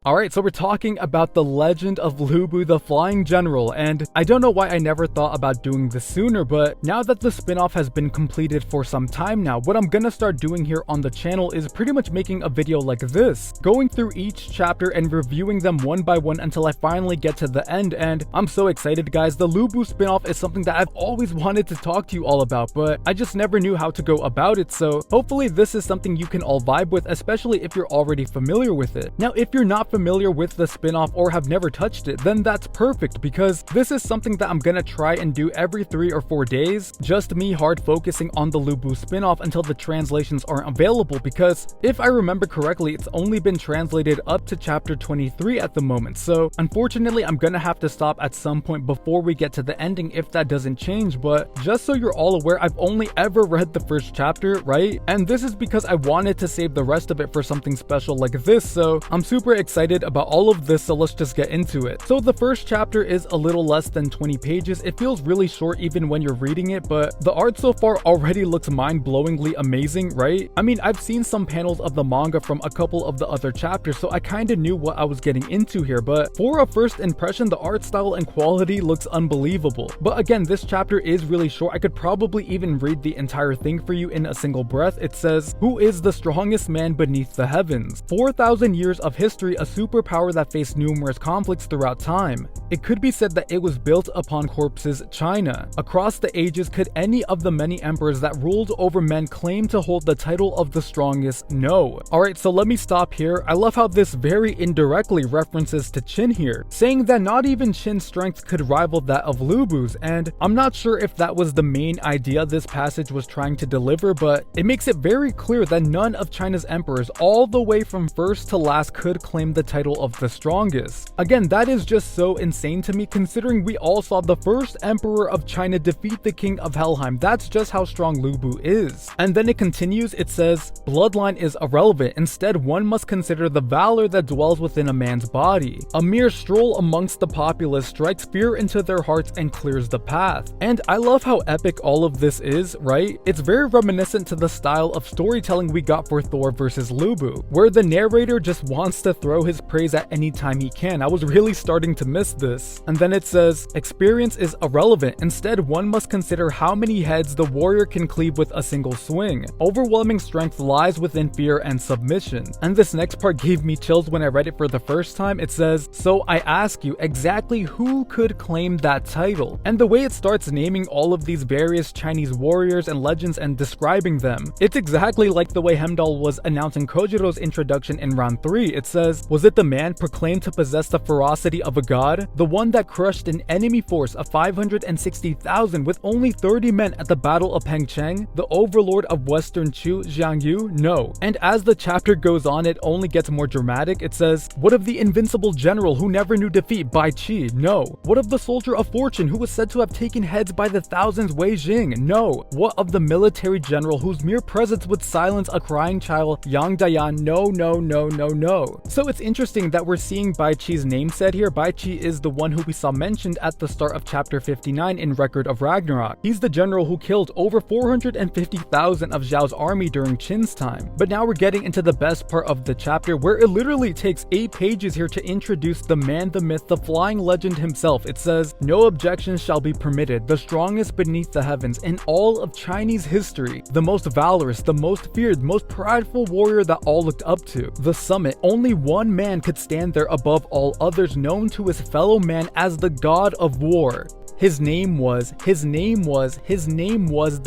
Alright, so we're talking about the legend of Lu Bu the Flying General, and I don't know why I never thought about doing this sooner, but now that the spin-off has been completed for some time now, what I'm gonna start doing here on the channel is pretty much making a video like this, going through each chapter and reviewing them one by one until I finally get to the end. And I'm so excited, guys. The Lu Bu spin-off is something that I've always wanted to talk to you all about, but I just never knew how to go about it, so hopefully this is something you can all vibe with, especially if you're already familiar with it. Now, if you're not familiar with the spin-off or have never touched it, then that's perfect, because this is something that I'm gonna try and do every 3 or 4 days, just me hard focusing on the Lu Bu spin-off until the translations aren't available, because if I remember correctly, it's only been translated up to chapter 23 at the moment, so unfortunately I'm gonna have to stop at some point before we get to the ending if that doesn't change. But just so you're all aware, I've only ever read the first chapter, right? And this is because I wanted to save the rest of it for something special like this, so I'm super excited about all of this, so let's just get into it. So the first chapter is a little less than 20 pages. It feels really short even when you're reading it, but the art so far already looks mind-blowingly amazing, right? I mean, I've seen some panels of the manga from a couple of the other chapters, so I kinda knew what I was getting into here, but for a first impression, the art style and quality looks unbelievable. But again, this chapter is really short. I could probably even read the entire thing for you in a single breath. It says, "Who is the strongest man beneath the heavens? 4,000 years of history, a superpower that faced numerous conflicts throughout time. It could be said that it was built upon corpses, China. Across the ages, could any of the many emperors that ruled over men claim to hold the title of the strongest? No." Alright, so let me stop here. I love how this very indirectly references to Qin here, saying that not even Qin's strength could rival that of Lu Bu's, and I'm not sure if that was the main idea this passage was trying to deliver, but it makes it very clear that none of China's emperors, all the way from first to last, could claim the title of the strongest. Again, that is just so insane to me, considering we all saw the first emperor of China defeat the king of Helheim. That's just how strong Lu Bu is. And then it continues, it says, "Bloodline is irrelevant. Instead, one must consider the valor that dwells within a man's body. A mere stroll amongst the populace strikes fear into their hearts and clears the path." And I love how epic all of this is, right? It's very reminiscent to the style of storytelling we got for Thor versus Lu Bu, where the narrator just wants to throw his praise at any time he can. I was really starting to miss this. And then it says, "Experience is irrelevant. Instead, one must consider how many heads the warrior can cleave with a single swing. Overwhelming strength lies within fear and submission." And this next part gave me chills when I read it for the first time. It says, "So I ask you, exactly who could claim that title?" And the way it starts naming all of these various Chinese warriors and legends and describing them, it's exactly like the way Hemdall was announcing Kojiro's introduction in round 3. It says, "Was it the man proclaimed to possess the ferocity of a god? The one that crushed an enemy force of 560,000 with only 30 men at the Battle of Pengcheng? The overlord of Western Chu, Jiang Yu? No." And as the chapter goes on, it only gets more dramatic. It says, "What of the invincible general who never knew defeat, Bai Qi? No. What of the soldier of fortune who was said to have taken heads by the thousands, Wei Jing? No. What of the military general whose mere presence would silence a crying child, Yang Dayan? No, no, no, no, no." So it's interesting that we're seeing Bai Qi's name said here. Bai Qi is the one who we saw mentioned at the start of chapter 59 in Record of Ragnarok. He's the general who killed over 450,000 of Zhao's army during Qin's time. But now we're getting into the best part of the chapter, where it literally takes 8 pages here to introduce the man, the myth, the flying legend himself. It says, "No objections shall be permitted. The strongest beneath the heavens in all of Chinese history. The most valorous, the most feared, most prideful warrior that all looked up to. The summit. Only one man could stand there above all others, known to his fellow man as the god of war. His name was the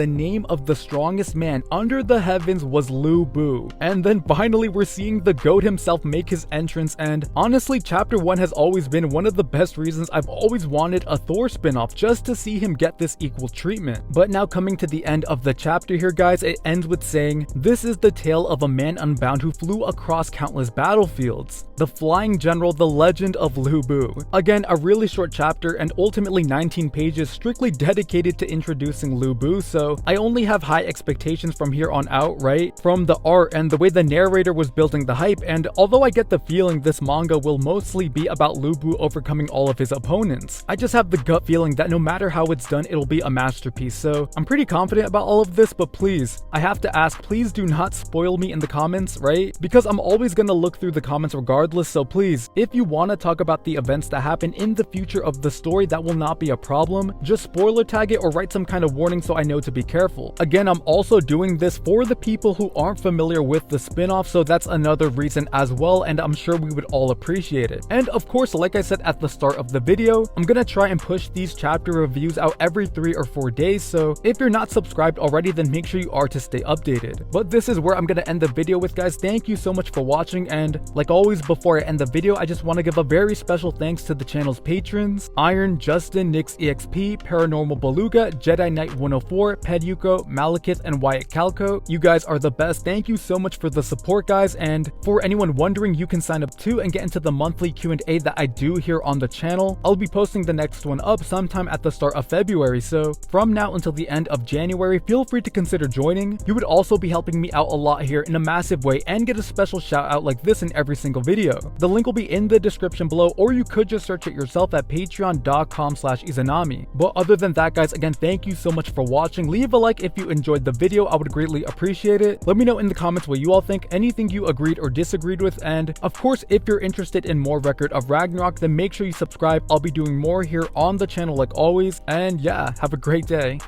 name of the strongest man under the heavens was Lu Bu." And then finally we're seeing the GOAT himself make his entrance, and honestly, chapter 1 has always been one of the best reasons I've always wanted a Thor spin-off, just to see him get this equal treatment. But now coming to the end of the chapter here, guys, it ends with saying, "This is the tale of a man unbound who flew across countless battlefields. The flying general, the legend of Lu Bu." Again, a really short chapter and ultimately 19 pages strictly dedicated to introducing Lu Bu, so I only have high expectations from here on out, right? From the art and the way the narrator was building the hype, and although I get the feeling this manga will mostly be about Lu Bu overcoming all of his opponents, I just have the gut feeling that no matter how it's done, it'll be a masterpiece, so I'm pretty confident about all of this. But please, I have to ask, please do not spoil me in the comments, right? Because I'm always gonna look through the comments regardless regardless, so please, if you want to talk about the events that happen in the future of the story, that will not be a problem. Just spoiler tag it or write some kind of warning so I know to be careful. Again, I'm also doing this for the people who aren't familiar with the spin-off, so that's another reason as well, and I'm sure we would all appreciate it. And of course, like I said at the start of the video, I'm gonna try and push these chapter reviews out every 3 or 4 days, so if you're not subscribed already, then make sure you are to stay updated. But this is where I'm gonna end the video with, guys. Thank you so much for watching, and like always, before I end the video, I just want to give a very special thanks to the channel's patrons: Iron, Justin, Nix EXP, Paranormal Beluga, Jedi Knight 104, Peduco, Malekith, and Wyatt Calco. You guys are the best. Thank you so much for the support, guys, and for anyone wondering, you can sign up too and get into the monthly Q&A that I do here on the channel. I'll be posting the next one up sometime at the start of February, so from now until the end of January, feel free to consider joining. You would also be helping me out a lot here in a massive way and get a special shout out like this in every single video. The link will be in the description below, or you could just search it yourself at patreon.com/Izanami. But other than that, guys, again, thank you so much for watching. Leave a like if you enjoyed the video, I would greatly appreciate it. Let me know in the comments what you all think, anything you agreed or disagreed with, and of course, if you're interested in more Record of Ragnarok, then make sure you subscribe. I'll be doing more here on the channel like always, and yeah, have a great day.